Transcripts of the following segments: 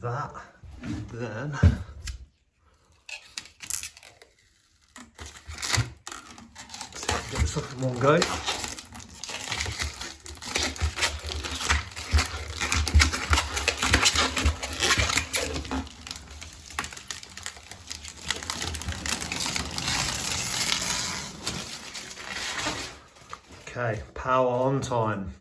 that. Then let's see if I can get this off in one go. Okay, power on time.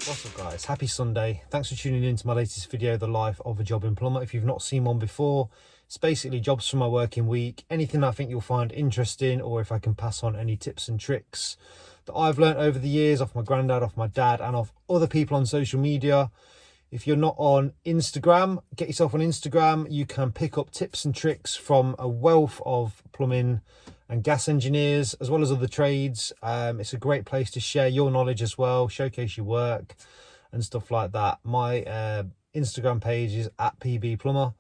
What's up guys, happy Sunday. Thanks for tuning in to my latest video, The Life of a Jobbing Plumber. If you've not seen one before, it's basically jobs from my working week, anything I think you'll find interesting, or if I can pass on any tips and tricks that I've learned over the years off my granddad, off my dad, and off other people on social media. If you're not on Instagram, get yourself on Instagram. You can pick up tips and tricks from a wealth of plumbing and gas engineers, as well as other trades. It's a great place to share your knowledge as well, showcase your work and stuff like that. My Instagram page is at B Plumber.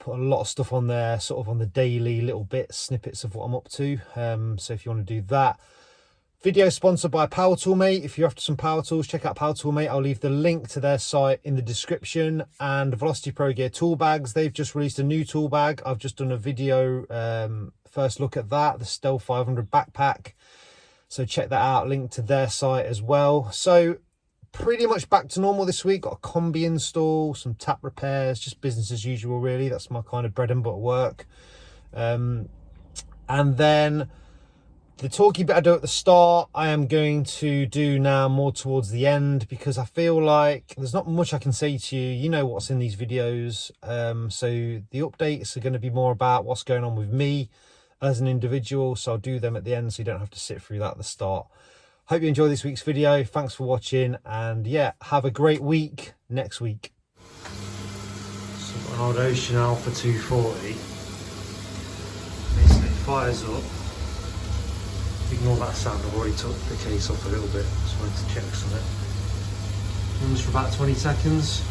Put a lot of stuff on there, sort of on the daily, little bits, snippets of what I'm up to. So if you want to do that. Video sponsored by Power Tool Mate. If you're after some power tools, check out Power Tool Mate. I'll leave the link to their site in the description. And Velocity Pro Gear tool bags. They've just released a new tool bag. I've just done a video, first look at that, the Stealth 500 backpack. So check that out, link to their site as well. So pretty much back to normal this week. Got a combi install, some tap repairs, just business as usual really. That's my kind of bread and butter work. And then the talky bit I do at the start, I am going to do now more towards the end, because I feel like there's not much I can say to you. You know what's in these videos. So the updates are going to be more about what's going on with me as an individual. So I'll do them at the end so you don't have to sit through that at the start. Hope you enjoy this week's video. Thanks for watching. And yeah, have a great week next week. So I've got an old Ocean Alpha 240. Basically fires up. Ignore that sound, I've already took the case off a little bit, just wanted to check something. Runs for about 20 seconds.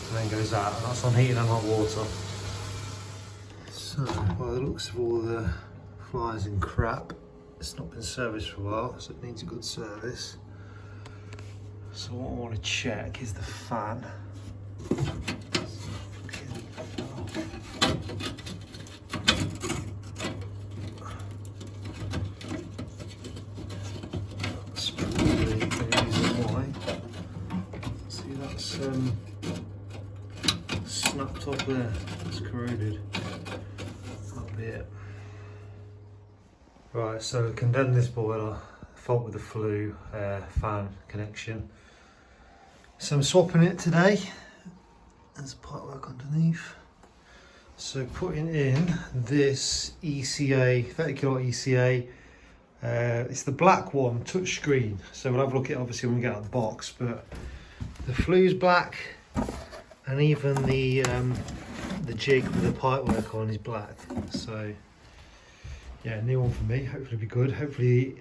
And then goes out, and that's on heating and hot water. So, by the looks of all the flies and crap, it's not been serviced for a while, so it needs a good service. So what I want to check is the fan. Snapped off there, it's corroded. That'll be it. Right, so condemned this boiler, fault with the flue fan connection. So I'm swapping it today. There's pipe work underneath. So putting in this ECA, 30 kilowatt ECA. It's the black one, touchscreen. So we'll have a look at it obviously when we get out of the box, but the flue's black. And even the jig with the pipe work on is black. So yeah, new one for me. Hopefully it'll be good. Hopefully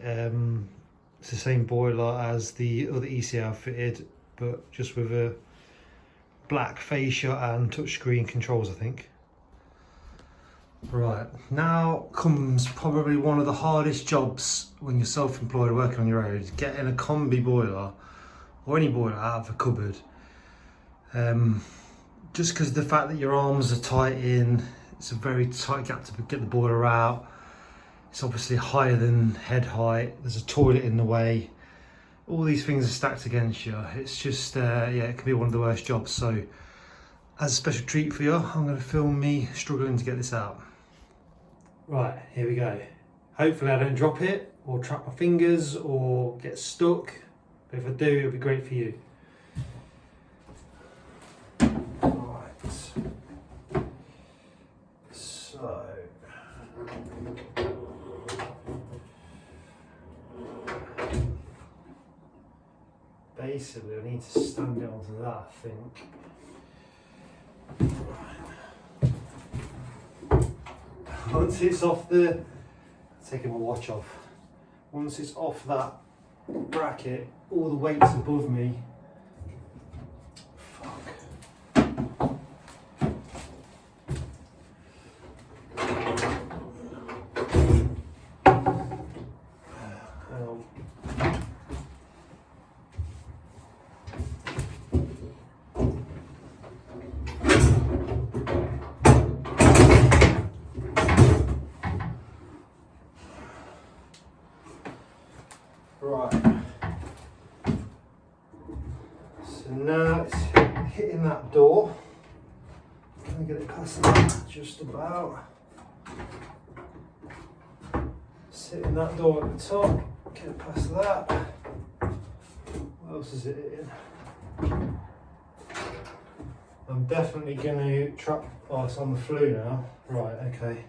it's the same boiler as the other ECA I've fitted, but just with a black fascia and touchscreen controls, I think. Right, now comes probably one of the hardest jobs when you're self-employed working on your own, getting a combi boiler or any boiler out of a cupboard. Just because of the fact that your arms are tight in, it's a very tight gap to get the boiler out. It's obviously higher than head height, there's a toilet in the way. All these things are stacked against you. It's just, yeah, it can be one of the worst jobs. So as a special treat for you, I'm going to film me struggling to get this out. Right, here we go. Hopefully I don't drop it or trap my fingers or get stuck. But if I do, it'll be great for you. So, basically I need to stand it onto that, I think. once it's off the, taking my watch off, once it's off that bracket, all the weight's above me. Fuck. Right, so now it's hitting that door. Can I get it past that? Just about. It's hitting that door at the top, get it past that. What else is it hitting? I'm definitely going to trap, oh it's on the flue now. Right, okay.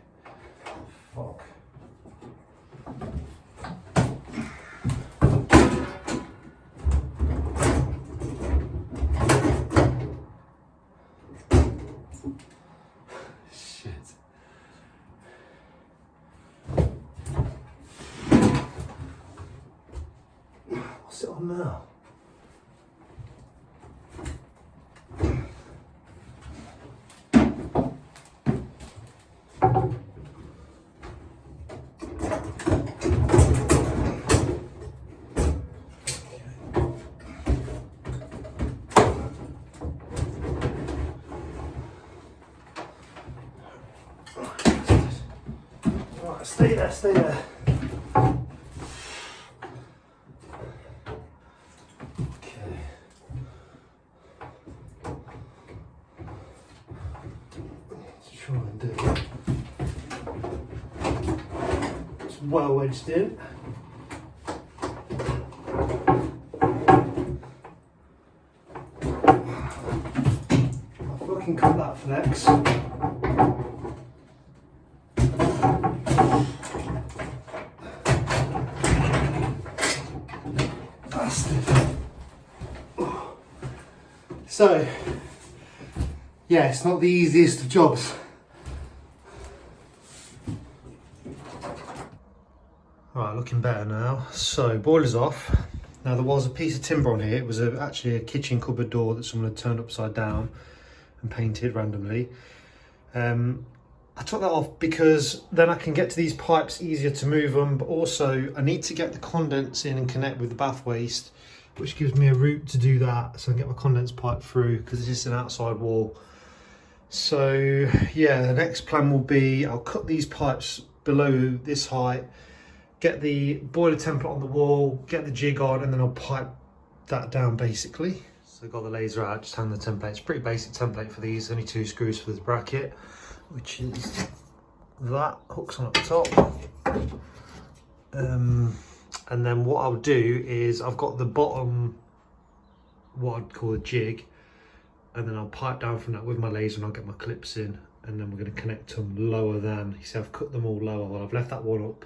Fuck. What's it on now? Right, stay there, stay there. It's well wedged in. I'll fucking cut that flex. Bastard. So, yeah, it's not the easiest of jobs. Right, looking better now. So, boiler's off. Now there was a piece of timber on here. It was actually a kitchen cupboard door that someone had turned upside down and painted randomly. I took that off because then I can get to these pipes easier to move them, but also I need to get the condense in and connect with the bath waste, which gives me a route to do that so I can get my condense pipe through because it's just an outside wall. So yeah, the next plan will be I'll cut these pipes below this height, get the boiler template on the wall, get the jig on, and then I'll pipe that down basically. So I've got the laser out, just hand the template. It's a pretty basic template for these, only 2 screws for the bracket, which is that, hooks on at the top. And then what I'll do is I've got the bottom, what I'd call a jig, and then I'll pipe down from that with my laser and I'll get my clips in, and then we're going to connect them lower than, you see I've cut them all lower. Well, I've left that one up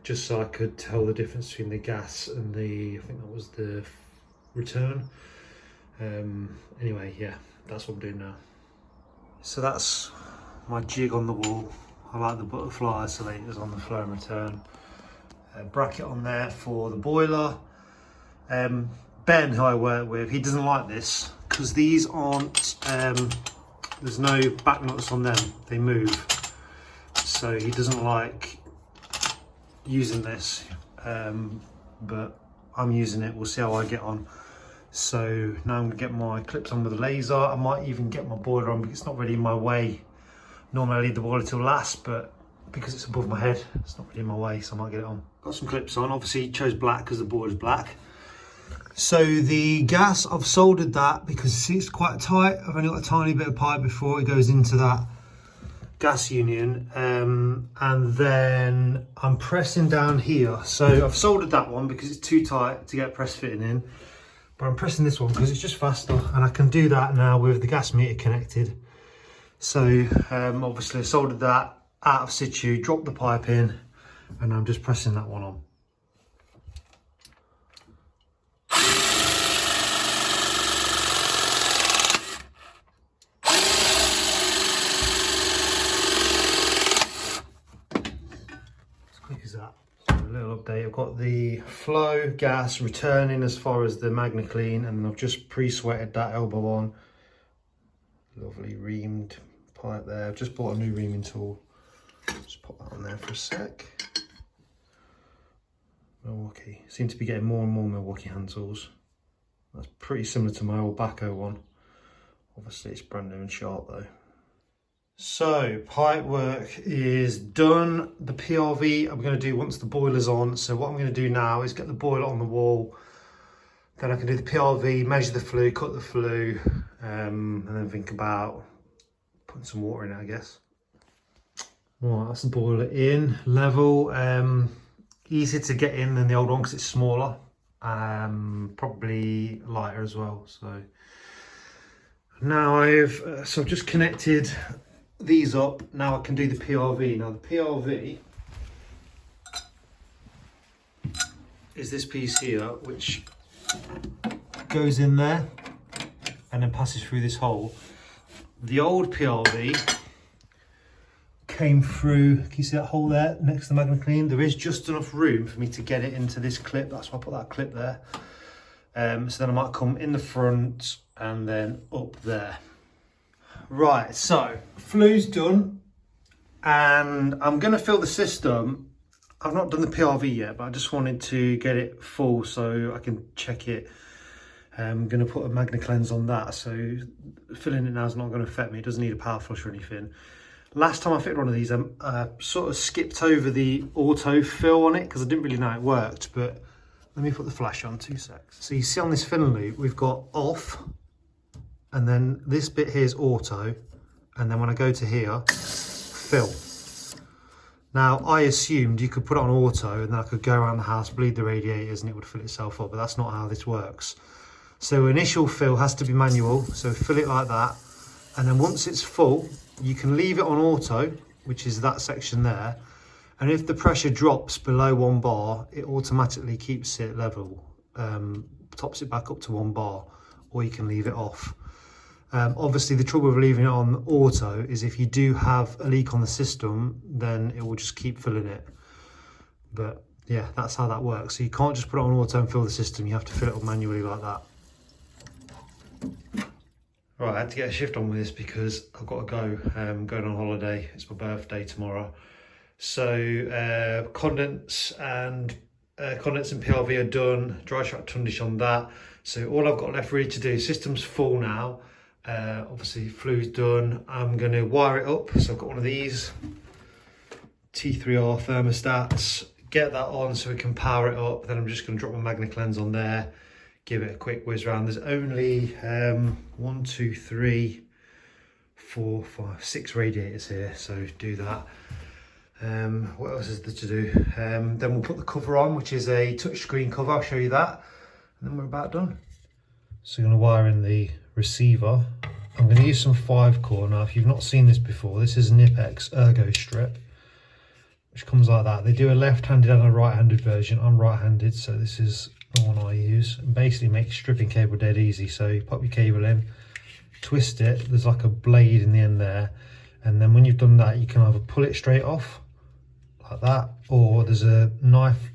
just so I could tell the difference between the gas and the, I think that was the return. Anyway, yeah, that's what I'm doing now. So that's my jig on the wall. I like the butterfly isolators on the flow and return. Bracket on there for the boiler. Ben, who I work with, he doesn't like this because these aren't, there's no back nuts on them, they move. So he doesn't like using this, but I'm using it, we'll see how I get on. So now I'm gonna get my clips on with the laser. I might even get my boiler on because it's not really in my way. Normally I leave the boiler till last, but because it's above my head, it's not really in my way, so I might get it on. Got some clips on, obviously chose black because the boiler's black. So the gas, I've soldered that because see, it's quite tight. I've only got a tiny bit of pipe before it goes into that gas union, and then I'm pressing down here. So I've soldered that one because it's too tight to get press fitting in, but I'm pressing this one because it's just faster, and I can do that now with the gas meter connected. So obviously I soldered that out of situ, dropped the pipe in, and I'm just pressing that one on. got the flow gas returning as far as the MagnaClean, and I've just pre-sweated that elbow on. Lovely reamed pipe there. I've just bought a new reaming tool. Just pop that on there for a sec. Milwaukee. Seem to be getting more and more Milwaukee hand tools. That's pretty similar to my old Baco one. Obviously it's brand new and sharp though. So pipe work is done. The PRV I'm going to do once the boiler's on. So what I'm going to do now is get the boiler on the wall. Then I can do the PRV, measure the flue, cut the flue, and then think about putting some water in it, I guess. Right, that's the boiler in, level. Easier to get in than the old one because it's smaller. Probably lighter as well. So now I've just connected these up. Now I can do the PRV. Now the PRV is this piece here, which goes in there and then passes through this hole. The old PRV came through, can you see that hole there next to the MagnaClean? There is just enough room for me to get it into this clip. That's why I put that clip there. So then I might come in the front and then up there. Right, so flue's done and I'm going to fill the system. I've not done the PRV yet, but I just wanted to get it full so I can check it. I'm going to put a MagnaCleanse on that, so filling it now is not going to affect me. It doesn't need a power flush or anything. Last time I fitted one of these, I sort of skipped over the auto fill on it because I didn't really know it worked, but let me put the flash on, 2 secs. So you see on this fin loop, we've got off, and then this bit here is auto, and then when I go to here, fill. Now, I assumed you could put it on auto and then I could go around the house, bleed the radiators and it would fill itself up, but that's not how this works. So initial fill has to be manual, so fill it like that, and then once it's full, you can leave it on auto, which is that section there, and if the pressure drops below 1 bar, it automatically keeps it level, tops it back up to 1 bar, or you can leave it off. Obviously the trouble with leaving it on auto is if you do have a leak on the system, then it will just keep filling it. But yeah, that's how that works. So you can't just put it on auto and fill the system, you have to fill it up manually like that. Right, I had to get a shift on with this because I've got to go. I'm going on holiday. It's my birthday tomorrow. So condensate and PRV are done. Dry shaft tundish on that. So all I've got left really to do, system's full now. Obviously flue's done. I'm going to wire it up. So I've got one of these T3R thermostats. Get that on so we can power it up. Then I'm just going to drop my MagnaCleanse on there. Give it a quick whiz round. There's only 1, 2, 3, 4, 5, 6 radiators here, so do that. What else is there to do? Then we'll put the cover on, which is a touchscreen cover. I'll show you that, and then we're about done. So I'm going to wire in the receiver. I'm going to use some 5-core. Now, if you've not seen this before, this is Nipex Ergo Strip, which comes like that. They do a left-handed and a right-handed version. I'm right-handed, so this is the one I use, and basically makes stripping cable dead easy. So you pop your cable in, twist it, there's like a blade in the end there, and then when you've done that you can either pull it straight off like that, or there's a knife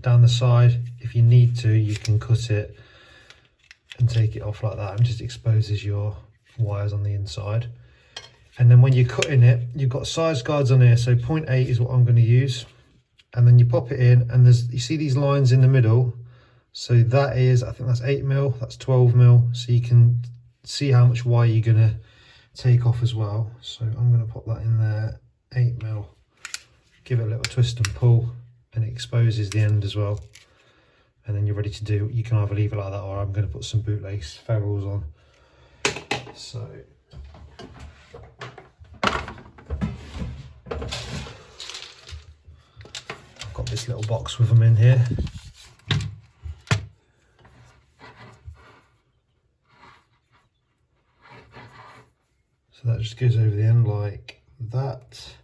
down the side. If you need to, you can cut it and take it off like that, and just exposes your wires on the inside. And then when you're cutting it, you've got size guides on here, so 0.8 is what I'm going to use, and then you pop it in, and you see these lines in the middle. So that is, I think that's 8mm, that's 12mm, so you can see how much wire you're going to take off as well. So I'm going to pop that in there, 8mm, give it a little twist and pull, and it exposes the end as well. And then you're ready to do, you can either leave it like that, or I'm going to put some bootlace ferrules on. So I've got this little box with them in here. So that just goes over the end like that,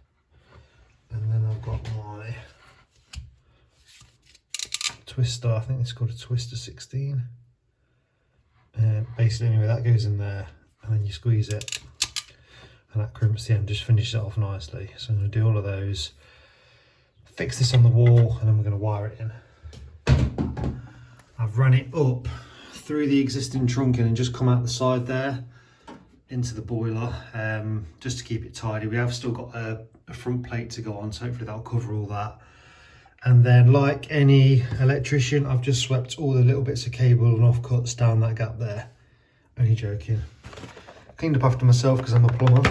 and then I've got my twister. I think it's called a twister 16. Basically, anyway, that goes in there, and then you squeeze it, and that crimps the end, just finishes it off nicely. So I'm going to do all of those, fix this on the wall, and then we're going to wire it in. I've ran it up through the existing trunking and just come out the side there into the boiler, just to keep it tidy. We have still got a front plate to go on, so hopefully that'll cover all that. And then, like any electrician, I've just swept all the little bits of cable and offcuts down that gap there. Only joking. Cleaned up after myself because I'm a plumber.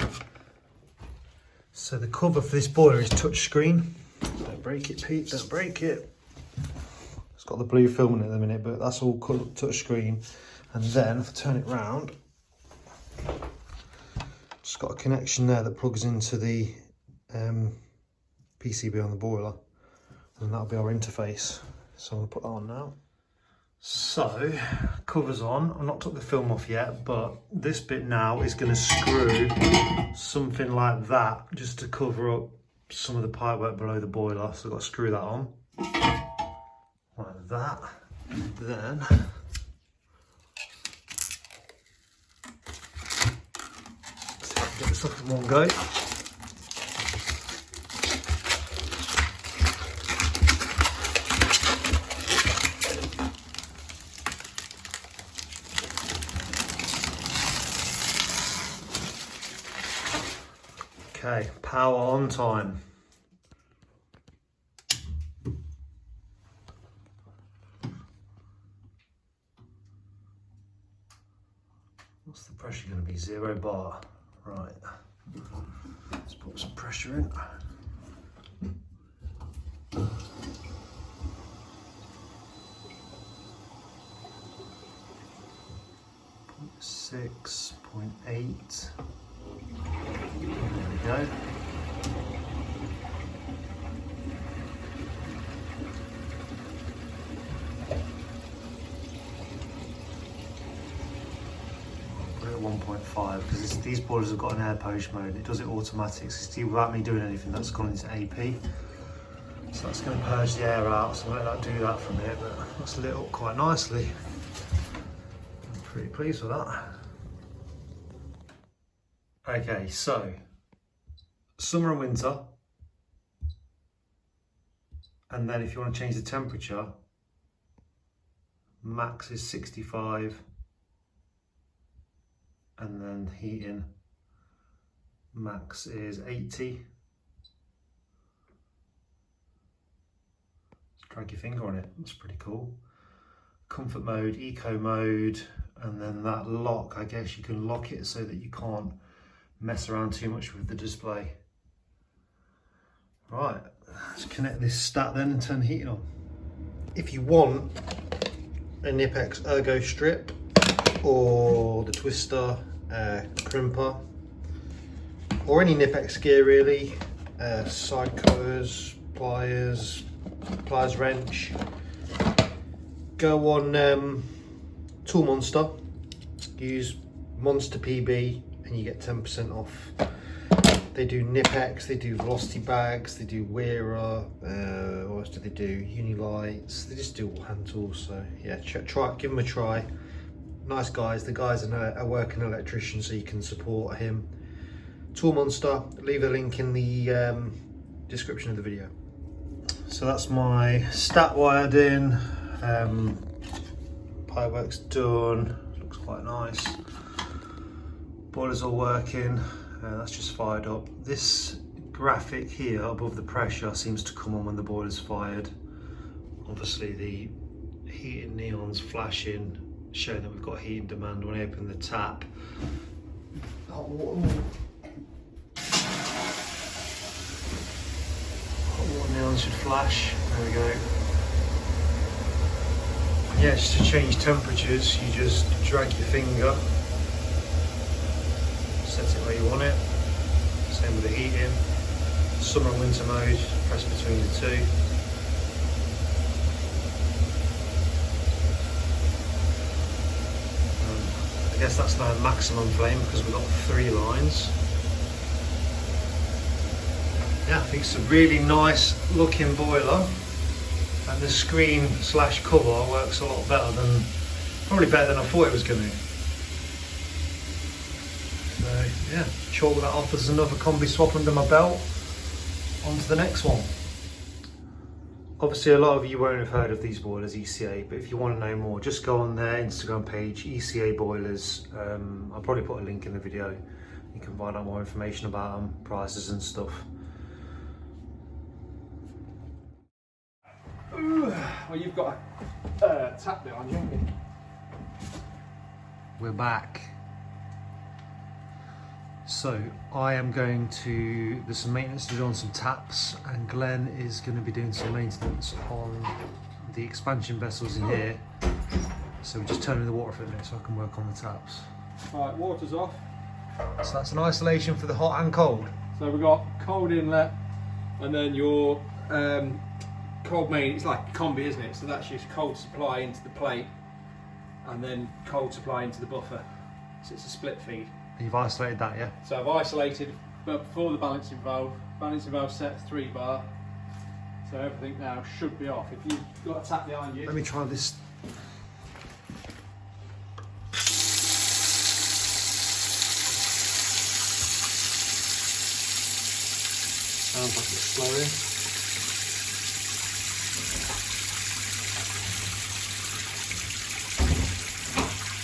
So the cover for this boiler is touchscreen. Don't break it, Pete, don't break it. It's got the blue film in it at the minute, but that's all touchscreen. And then if I turn it round, just got a connection there that plugs into the PCB on the boiler, and that'll be our interface. So I'm gonna put that on now. So, cover's on. I've not took the film off yet, but this bit now is going to screw something like that just to cover up some of the pipework below the boiler. So I've got to screw that on like that. Then get this off in one go. Okay, power on time. What's the pressure going to be? 0 bar. Right. Let's put some pressure in. 6.8. There we go. Put it at 1.5 because these boilers have got an air poach mode. It does it automatic. So see, without me doing anything, that's gone into AP. So that's going to purge the air out. So I'm going to let that do that from here, but that's lit up quite nicely. I'm pretty pleased with that. Okay, so summer and winter, and then if you want to change the temperature, max is 65, and then heating, max is 80. Drag your finger on it, that's pretty cool. Comfort mode, eco mode, and then that lock, I guess you can lock it so that you can't mess around too much with the display. Right, let's connect this stat then and turn the heating on. If you want a Nipex Ergo strip or the Twister crimper, or any Nipex gear really, side cutters, pliers wrench, go on Tool Monster, use Monster PB and you get 10% off. They do Nipex, they do Velocity bags, they do Wearer, what else do they do? Unilights, they just do all hand tools. So yeah, try, give them a try. Nice guys, the guy's a working electrician, so you can support him. Tool Monster, leave a link in the description of the video. So that's my stat wired in, pipework's done, looks quite nice. Boiler's all working, that's just fired up. This graphic here above the pressure seems to come on when the boiler's fired. Obviously the heating neon's flashing, showing that we've got heating demand. When I open the tap, hot water neon should flash. There we go. Yeah, just to change temperatures, you just drag your finger, set it where you want it. Same with the heating. Summer and winter mode, press between the two. I guess that's now maximum flame because we've got 3 lines. Yeah, I think it's a really nice looking boiler, and the screen / cover works a lot better than, probably better than I thought it was going to. So yeah, chalk that off as another combi swap under my belt. On to the next one. Obviously a lot of you won't have heard of these boilers, ECA, but if you want to know more, just go on their Instagram page, ECA Boilers. I'll probably put a link in the video. You can find out more information about them, prices and stuff. Well, you've got a tap behind you, haven't you? We're back. So I am going to, there's some maintenance to do on some taps, and Glenn is going to be doing some maintenance on the expansion vessels in here. So we're just turning the water for a minute so I can work on the taps. Right, water's off. So that's an isolation for the hot and cold. So we've got cold inlet, and then your cold main. It's like a combi, isn't it? So that's your cold supply into the plate, and then cold supply into the buffer. So it's a split feed. You've isolated that, yeah? So I've isolated, but before the balancing valve set 3 bar. So everything now should be off. If you've got a tap behind you. Let me try this. Sounds like it's flowing.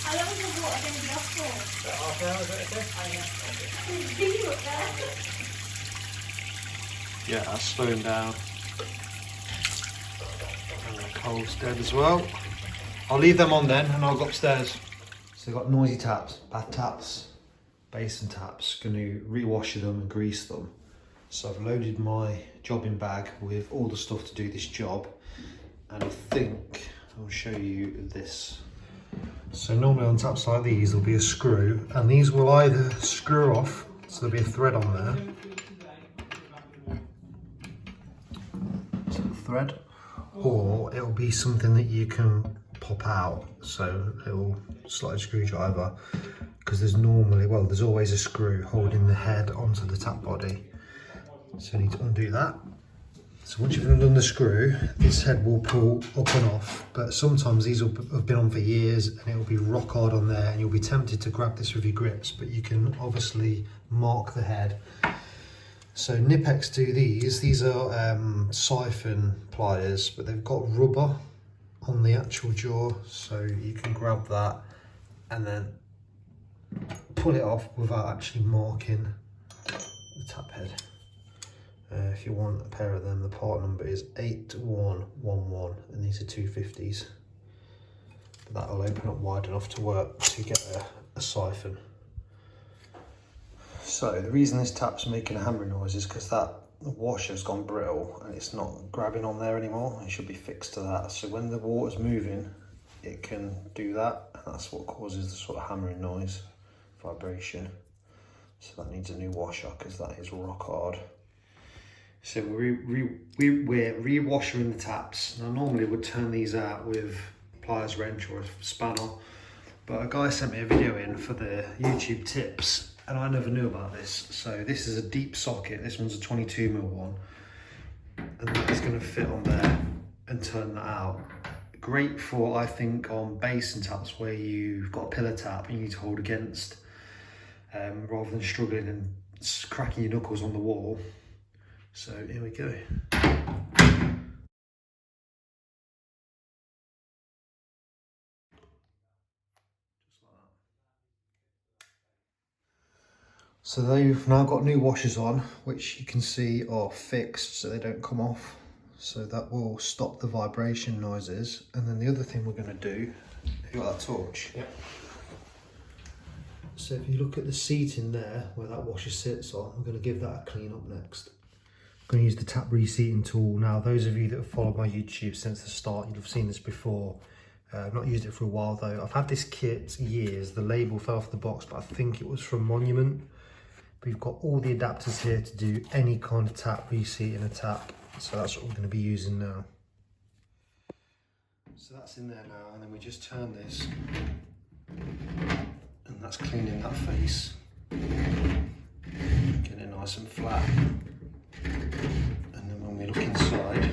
How long is the water going to be off for? About half an hour, is that okay? There's video up there. Yeah, that's slowing down. And the cold's dead as well. I'll leave them on then and I'll go upstairs. So they've got noisy taps, bath taps, basin taps. Going to rewash them and grease them. So I've loaded my jobbing bag with all the stuff to do this job. And I think I'll show you this. So normally on taps like these there'll be a screw, and these will either screw off, so there'll be a thread on there. So the thread, or it'll be something that you can pop out, so it'll slide a screwdriver, because there's normally, well, there's always a screw holding the head onto the tap body. So you need to undo that. So once you've undone the screw, this head will pull up and off, but sometimes these will have been on for years and it will be rock hard on there, and you'll be tempted to grab this with your grips, but you can obviously mark the head. So Nipex do these are siphon pliers, but they've got rubber on the actual jaw, so you can grab that and then pull it off without actually marking the tap head. If you want a pair of them, the part number is 8111, and these are 250s. But that'll open up wide enough to work to get a siphon. So the reason this tap's making a hammering noise is because that washer's gone brittle and it's not grabbing on there anymore. It should be fixed to that. So when the water's moving, it can do that, and that's what causes the sort of hammering noise, vibration. So that needs a new washer because that is rock hard. So we're re-washering the taps. Now normally would turn these out with pliers, wrench or a spanner, but a guy sent me a video in for the YouTube tips and I never knew about this. So this is a deep socket, this one's a 22mm one, and that is going to fit on there and turn that out. Great for, I think, on basin taps where you've got a pillar tap and you need to hold against, rather than struggling and cracking your knuckles on the wall. So here we go. So they've now got new washers on, which you can see are fixed so they don't come off. So that will stop the vibration noises. And then the other thing we're going to do, you got that torch? Yeah. So if you look at the seating there, where that washer sits on, I'm going to give that a clean up next. I'm going to use the tap reseating tool. Now, those of you that have followed my YouTube since the start, you'll have seen this before. I've not used it for a while though. I've had this kit years. The label fell off the box, but I think it was from Monument. We've got all the adapters here to do any kind of tap reseating a tap. So that's what we're going to be using now. So that's in there now, and then we just turn this, and that's cleaning that face. Getting it nice and flat. And then when we look inside,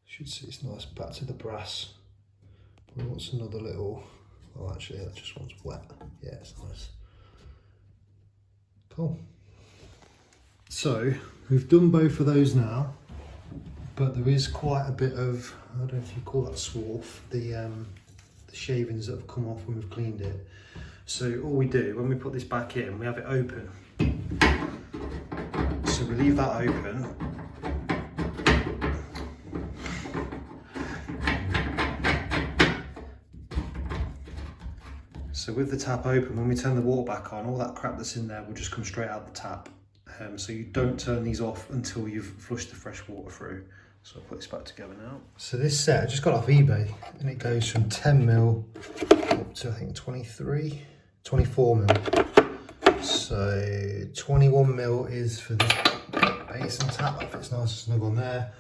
should see it's nice back to the brass. But wants another little, oh actually that just one's wet. Yeah, it's nice. Cool. So we've done both of those now, but there is quite a bit of, I don't know if you call that swarf, the shavings that have come off when we've cleaned it. So all we do when we put this back in, we have it open. So we leave that open. So with the tap open, when we turn the water back on, all that crap that's in there will just come straight out the tap. So you don't turn these off until you've flushed the fresh water through. So I'll put this back together now. So this set I just got off eBay, and it goes from 10mm up to I think 24mm. So 21mm is for the basin tap, that fits nice and snug on there.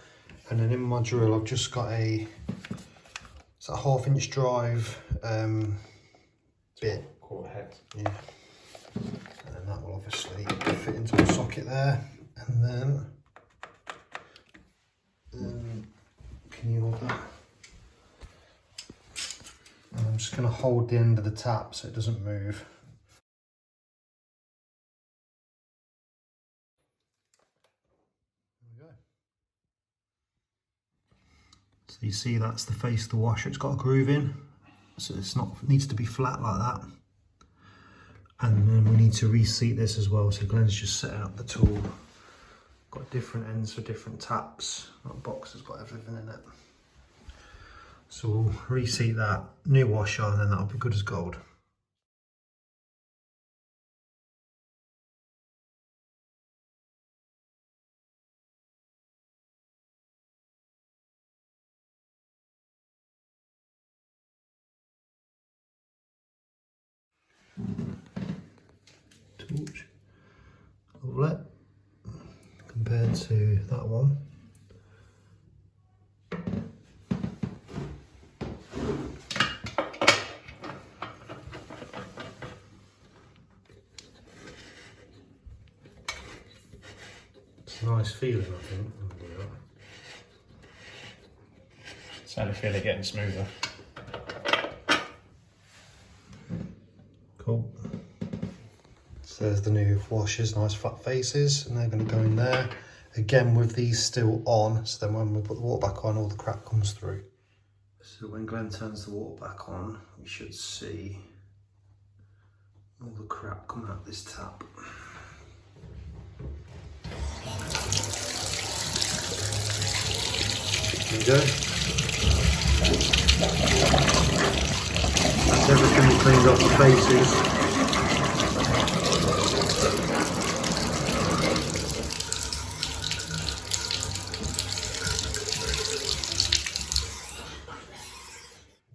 And then in my drill I've just got it's a 1/2 inch drive bit. Quarter head. Yeah. And then that will obviously fit into a socket there. And then can you hold that? And I'm just going to hold the end of the tap so it doesn't move. There we go. So you see that's the face of the washer. It's got a groove in, so it needs to be flat like that. And then we need to reseat this as well. So Glenn's just setting up the tool. Got different ends for different taps. That box has got everything in it. So we'll reseat that, new washer, and then that'll be good as gold. Torch. Lovely. Compared to that one. It's a nice feeling, I think. Certainly feel it getting smoother. Cool. So there's the new washers, nice flat faces, and they're going to go in there. Again with these still on, so then when we put the water back on, all the crap comes through. So when Glenn turns the water back on, we should see all the crap coming out this tap. There we go. That's everything we cleaned off the faces.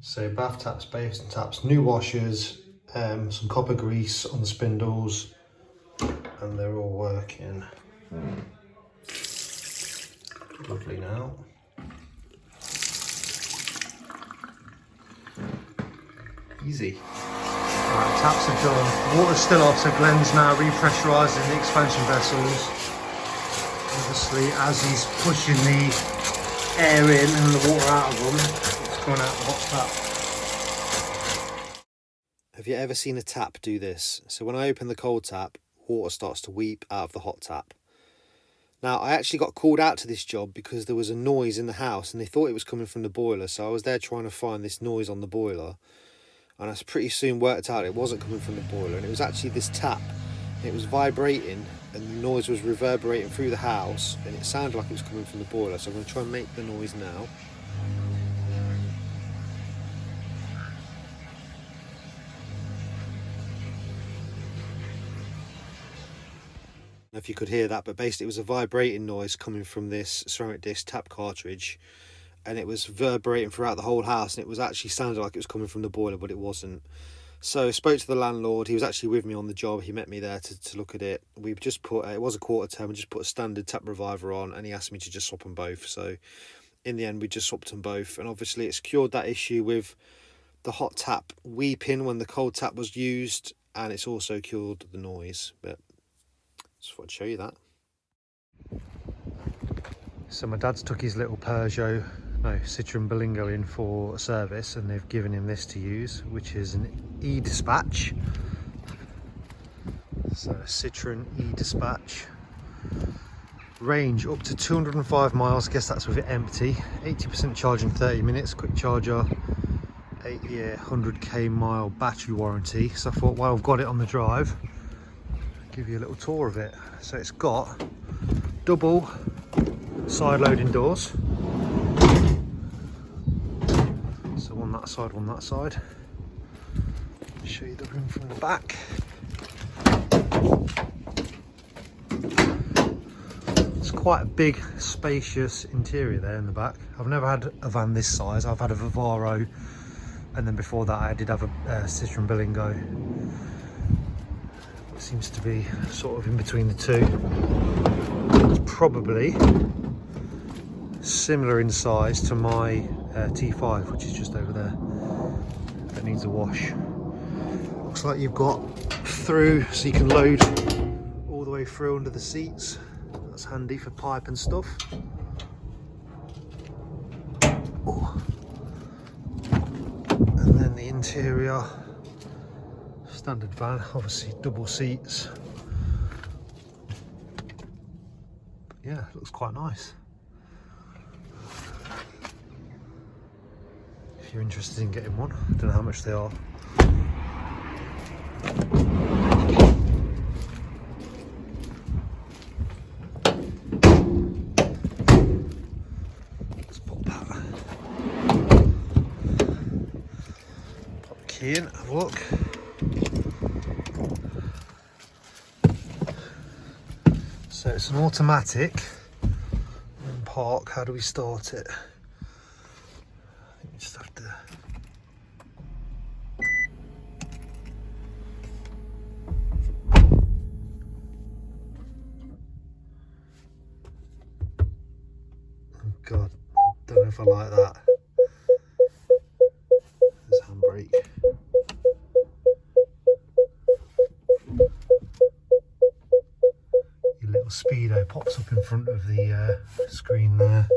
So bath taps, basin taps, new washers, some copper grease on the spindles, and they're all working lovely now. Easy. Right, taps are done. Water's still off, so Glenn's now repressurising the expansion vessels. Obviously, as he's pushing the air in and the water out of them, it's coming out the hot tap. Have you ever seen a tap do this? So when I open the cold tap, water starts to weep out of the hot tap. Now, I actually got called out to this job because there was a noise in the house and they thought it was coming from the boiler. So I was there trying to find this noise on the boiler. And I pretty soon worked out it wasn't coming from the boiler, and it was actually this tap. It was vibrating and the noise was reverberating through the house, and it sounded like it was coming from the boiler. So I'm going to try and make the noise now. I don't know if you could hear that, but basically it was a vibrating noise coming from this ceramic disc tap cartridge, and it was reverberating throughout the whole house, and it was actually sounded like it was coming from the boiler, but it wasn't. So I spoke to the landlord. He was actually with me on the job. He met me there to look at it. We've just put it was a quarter turn. We just put a standard tap reviver on, and he asked me to just swap them both. So in the end we just swapped them both, and obviously it's cured that issue with the hot tap weeping when the cold tap was used, and it's also cured the noise. But just thought I'd show you that. So my dad's took his little Citroen Berlingo in for a service, and they've given him this to use, which is an e-dispatch. So a Citroen e-dispatch. Range up to 205 miles, guess that's with it empty. 80% charge in 30 minutes, quick charger, 8-year, 100k mile battery warranty. So I thought, while I've got it on the drive, I'll give you a little tour of it. So it's got double side loading doors. So one that side. Show you the room from the back. It's quite a big, spacious interior there in the back. I've never had a van this size. I've had a Vivaro, and then before that I did have a Citroen Berlingo. It seems to be sort of in between the two. It's probably similar in size to my T5, which is just over there. That needs a wash. Looks like you've got through, so you can load all the way through under the seats. That's handy for pipe and stuff. Oh. And then the interior, standard van, obviously double seats. But yeah, it looks quite nice. If you're interested in getting one, I don't know how much they are. Key in, have a look. So it's an automatic. In park, how do we start it? I think we just have to. Oh God, I don't know if I like that. There's handbrake. Speedo pops up in front of the screen there.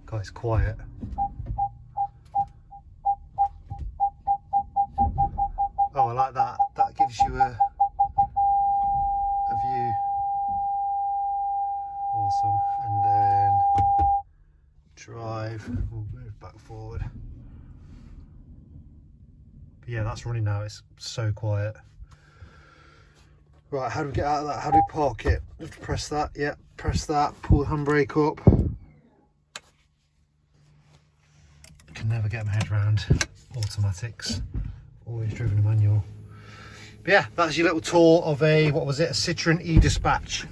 Guys, quiet. Oh, I like that. That gives you a view. Awesome. And then drive. We'll move back forward. But yeah, that's running now. It's so quiet. Right, how do we get out of that? How do we park it? We have to press that, yeah, press that, pull the handbrake up. Can never get my head around automatics. Always driven a manual. But yeah, that's your little tour of a, what was it, a Citroen E-Dispatch.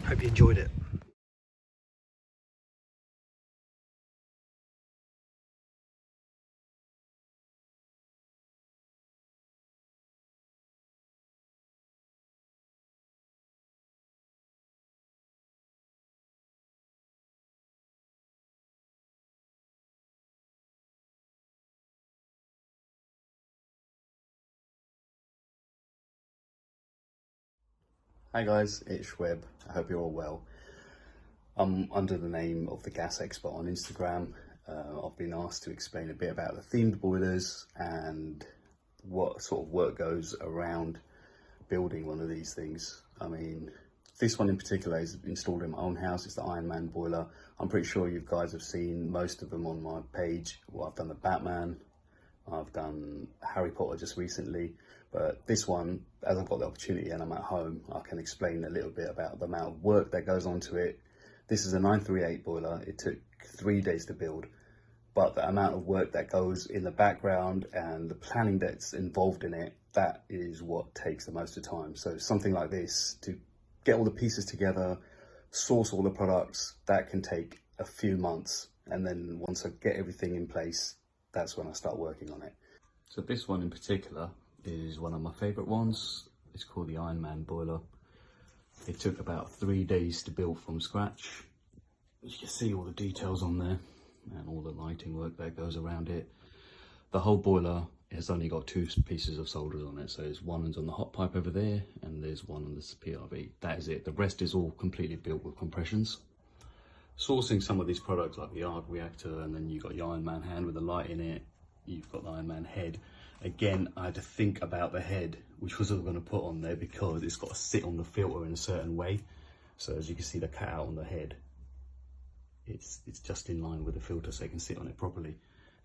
Hope you enjoyed it. Hi guys, it's Schweb. I hope you're all well. I'm under the name of the Gas Expert on Instagram. I've been asked to explain a bit about the themed boilers and what sort of work goes around building one of these things. I mean, this one in particular is installed in my own house. It's the Iron Man boiler. I'm pretty sure you guys have seen most of them on my page. Well, I've done the Batman, I've done Harry Potter just recently, but this one, as I've got the opportunity and I'm at home, I can explain a little bit about the amount of work that goes onto it. This is a 938 boiler. It took 3 days to build, but the amount of work that goes in the background and the planning that's involved in it, that is what takes the most of the time. So something like this, to get all the pieces together, source all the products, that can take a few months. And then once I get everything in place, that's when I start working on it. So this one in particular is one of my favorite ones. It's called the Iron Man boiler. It took about 3 days to build from scratch. As you can see, all the details on there and all the lighting work that goes around it. The whole boiler has only got 2 pieces of solders on it. So there's one on the hot pipe over there and there's one on the PRV. That is it. The rest is all completely built with compressions. Sourcing some of these products like the arc reactor, and then you've got your Iron Man hand with the light in it, you've got the Iron Man head, Again, I had to think about the head, which was I was going to put on there because it's got to sit on the filter in a certain way. So as you can see, the cutout on the head, it's just in line with the filter, so it can sit on it properly,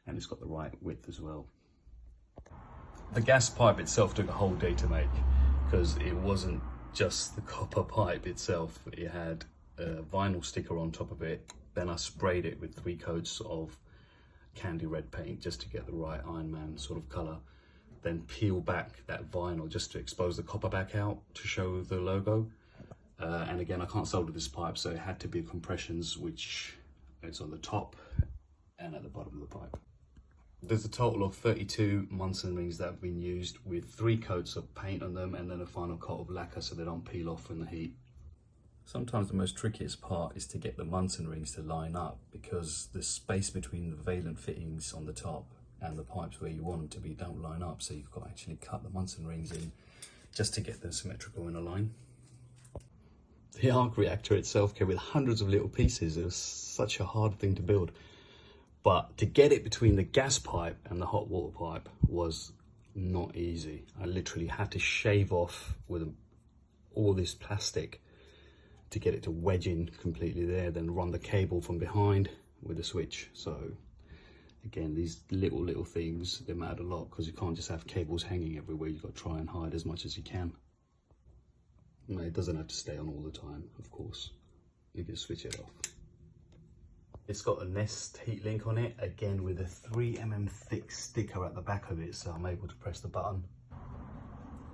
and it's got the right width as well. The gas pipe itself took a whole day to make because it wasn't just the copper pipe itself. It had a vinyl sticker on top of it. Then I sprayed it with 3 coats of candy red paint just to get the right Iron Man sort of colour. Then peel back that vinyl just to expose the copper back out to show the logo. And again, I can't solder this pipe, so it had to be compressions, which is on the top and at the bottom of the pipe. There's a total of 32 Munson rings that have been used with 3 coats of paint on them and then a final coat of lacquer so they don't peel off in the heat. Sometimes the most trickiest part is to get the Munson rings to line up because the space between the valent fittings on the top and the pipes where you want them to be don't line up, so you've got to actually cut the Munson rings in just to get them symmetrical in a line. The arc reactor itself came with hundreds of little pieces. It was such a hard thing to build. But to get it between the gas pipe and the hot water pipe was not easy. I literally had to shave off with all this plastic to get it to wedge in completely there, then run the cable from behind with a switch. So again, these little things, they matter a lot because you can't just have cables hanging everywhere. You've got to try and hide as much as you can. No, it doesn't have to stay on all the time, of course. You can switch it off. It's got a Nest heat link on it, again with a 3mm thick sticker at the back of it, so I'm able to press the button.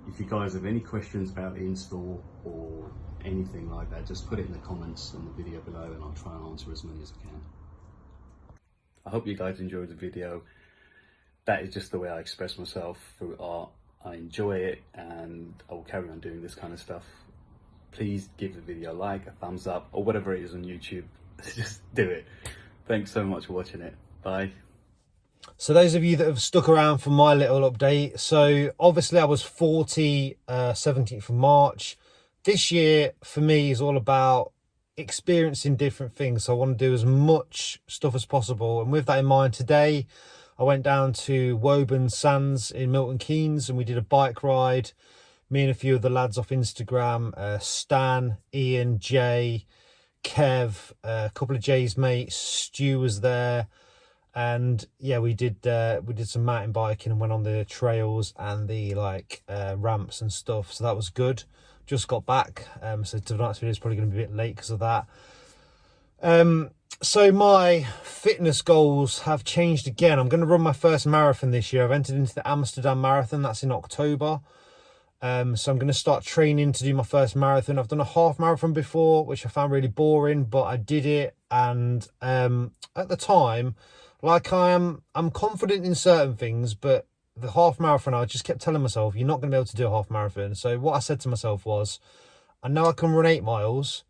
If you guys have any questions about the install or anything like that, just put it in the comments on the video below and I'll try and answer as many as I can. I hope you guys enjoyed the video. That is just the way I express myself through art. I enjoy it and I will carry on doing this kind of stuff. Please give the video a like, a thumbs up, or whatever it is on YouTube. Just do it. Thanks so much for watching it. Bye. So those of you that have stuck around for my little update, so obviously I was 40 17th of March. This year for me is all about experiencing different things, so I want to do as much stuff as possible, and with that in mind, today I went down to Woburn Sands in Milton Keynes and we did a bike ride. Me and a few of the lads off Instagram, Stan, Ian, Jay, Kev, a couple of Jay's mates, Stu was there, and yeah, we did some mountain biking and went on the trails and the ramps and stuff, so that was good. Just got back, so tonight's video is probably going to be a bit late because of that. So my fitness goals have changed again. I'm going to run my first marathon this year. I've entered into the Amsterdam Marathon, that's in October. So I'm going to start training to do my first marathon. I've done a half marathon before, which I found really boring, but I did it. And at the time, I'm confident in certain things, but the half marathon, I just kept telling myself, you're not going to be able to do a half marathon. So what I said to myself was, I know I can run 8 miles,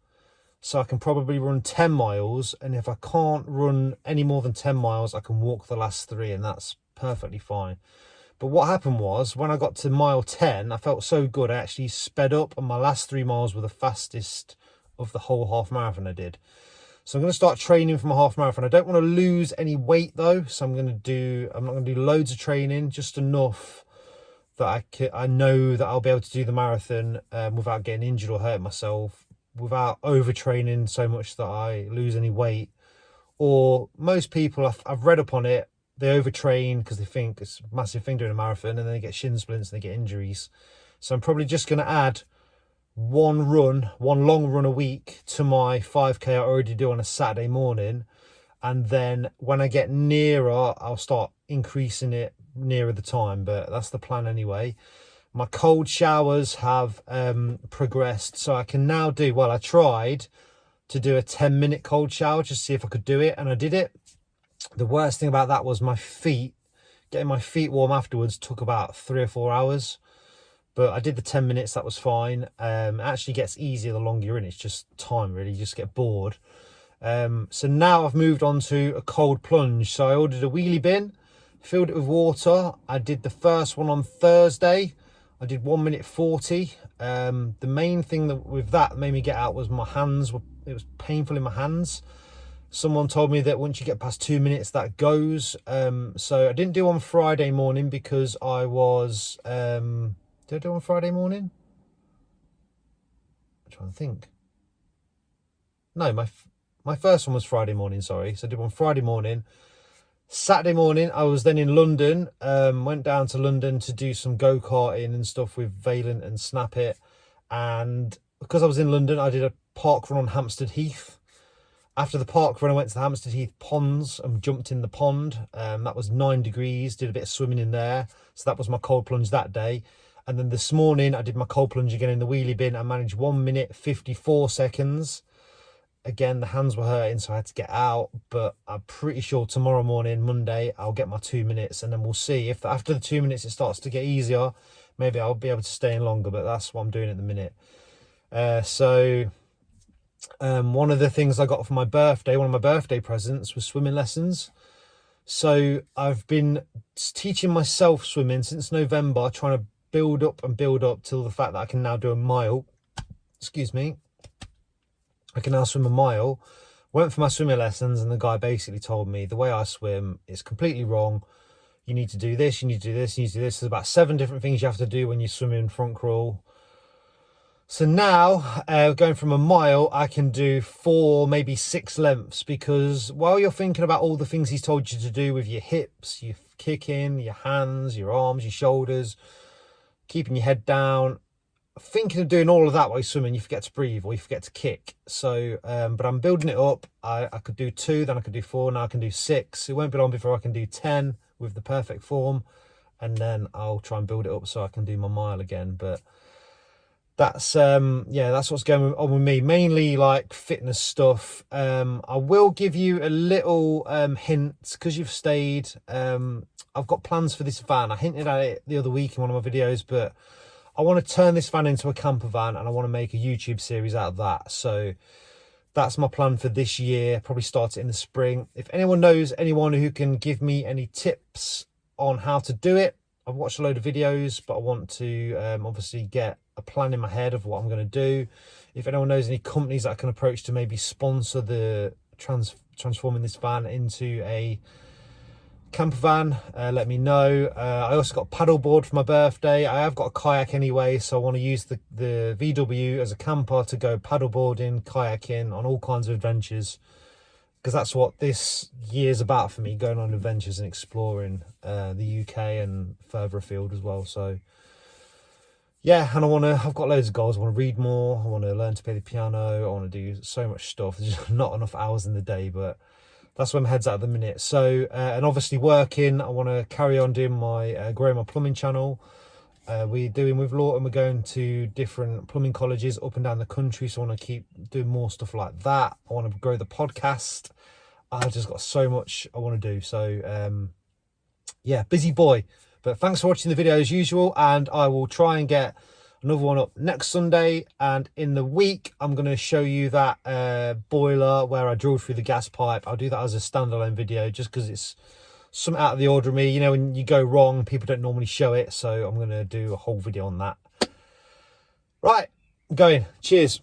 so I can probably run 10 miles. And if I can't run any more than 10 miles, I can walk the last 3, and that's perfectly fine. But what happened was, when I got to mile 10, I felt so good. I actually sped up, and my last 3 miles were the fastest of the whole half marathon I did. So I'm going to start training for my half marathon. I don't want to lose any weight though, so I'm not going to do loads of training, just enough that I know that I'll be able to do the marathon without getting injured or hurt myself, without overtraining so much that I lose any weight. Or most people, I've read up on it, they overtrain because they think it's a massive thing doing a marathon, and then they get shin splints and they get injuries. So I'm probably just going to add one long run a week to my 5k I already do on a Saturday morning, and then when I get nearer, I'll start increasing it nearer the time, but that's the plan anyway. My cold showers have progressed, so I can now do, well, I tried to do a 10-minute cold shower just to see if I could do it, and I did it. The worst thing about that was my feet. Getting my feet warm afterwards took about 3 or 4 hours. But I did the 10 minutes, that was fine. It actually gets easier the longer you're in. It's just time, really. You just get bored. So now I've moved on to a cold plunge. So I ordered a wheelie bin, filled it with water. I did the first one on Thursday. I did 1 minute 40. The main thing with that made me get out was my hands. It was painful in my hands. Someone told me that once you get past 2 minutes, that goes. So I didn't do on Friday morning because I was... did I do on Friday morning? I'm trying to think. No, my first one was Friday morning, sorry. So I did one Friday morning. Saturday morning, I was then in London. Went down to London to do some go-karting and stuff with Valent and Snap It. And because I was in London, I did a park run on Hampstead Heath. After the park run, I went to the Hampstead Heath ponds and jumped in the pond. That was 9 degrees, did a bit of swimming in there. So that was my cold plunge that day. And then this morning, I did my cold plunge again in the wheelie bin. I managed 1 minute, 54 seconds. Again, the hands were hurting, so I had to get out. But I'm pretty sure tomorrow morning, Monday, I'll get my 2 minutes. And then we'll see if after the 2 minutes, it starts to get easier. Maybe I'll be able to stay in longer, but that's what I'm doing at the minute. One of the things I got for my birthday, one of my birthday presents was swimming lessons. So I've been teaching myself swimming since November, trying to build up till the fact that I can now do a mile. Excuse me. I can now swim a mile. Went for my swimming lessons and the guy basically told me the way I swim is completely wrong. You need to do this, you need to do this, you need to do this. There's about 7 different things you have to do when you swim in front crawl. So now, going from a mile, I can do 4, maybe 6 lengths, because while you're thinking about all the things he's told you to do with your hips, your kicking, your hands, your arms, your shoulders, keeping your head down, thinking of doing all of that while you're swimming, you forget to breathe or you forget to kick. So, but I'm building it up. I could do 2, then I could do 4, now I can do 6. It won't be long before I can do 10 with the perfect form, and then I'll try and build it up so I can do my mile again. But that's yeah, that's what's going on with me, mainly like fitness stuff. I will give you a little hint, because you've stayed. I've got plans for this van. I hinted at it the other week in one of my videos, but I want to turn this van into a camper van and I want to make a YouTube series out of that. So that's my plan for this year. Probably start it in the spring. If anyone knows anyone who can give me any tips on how to do it, I've watched a load of videos, but I want to obviously get a plan in my head of what I'm going to do. If anyone knows any companies that I can approach to maybe sponsor the transforming this van into a camper van, let me know. I also got a paddleboard for my birthday. I have got a kayak anyway, so I want to use the VW as a camper to go paddleboarding, kayaking, on all kinds of adventures, because that's what this year's about for me, going on adventures and exploring the UK and further afield as well. So yeah, and I've got loads of goals. I want to read more, I want to learn to play the piano, I want to do so much stuff. There's just not enough hours in the day, but that's where my head's at the minute. So and obviously working, I want to carry on doing my growing my plumbing channel. We're doing with Lawton, we're going to different plumbing colleges up and down the country, so I want to keep doing more stuff like that. I want to grow the podcast. I've just got so much I want to do. So yeah, busy boy. But thanks for watching the video as usual, and I will try and get another one up next Sunday. And in the week, I'm going to show you that boiler where I drilled through the gas pipe. I'll do that as a standalone video, just because it's something out of the order of me. You know, when you go wrong, people don't normally show it, so I'm going to do a whole video on that. Right, I'm going. Cheers.